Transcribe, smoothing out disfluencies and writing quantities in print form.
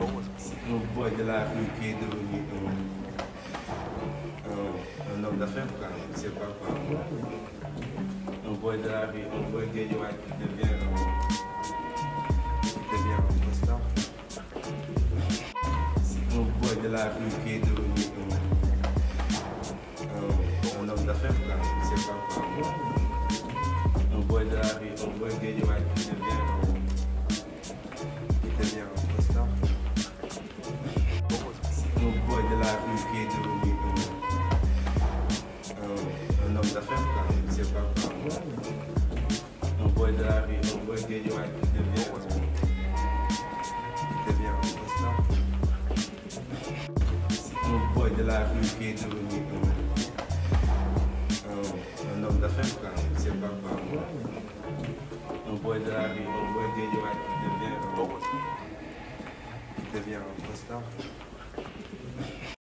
Un boy de la rue qui est devenu un homme d'affaires, quoi. Je sais pas quoi. Un boy de la rue, un boy guédiois qui devient un star. Un boy de la rue qui est devenu un homme d'affaires, quoi. Je sais pas quoi. Un boy de la rue, un boy guédiois qui devient un star. Un boy de la rue qui est devenu un homme d'affaires, quoi. Je sais pas quoi. Un boy de la rue, un boy guédiois qui devient un star. Un boy de la rue qui est devenu un homme d'affaires, quoi. Je sais pas quoi. Un boy de la rue, un boy guédiois qui devient un star.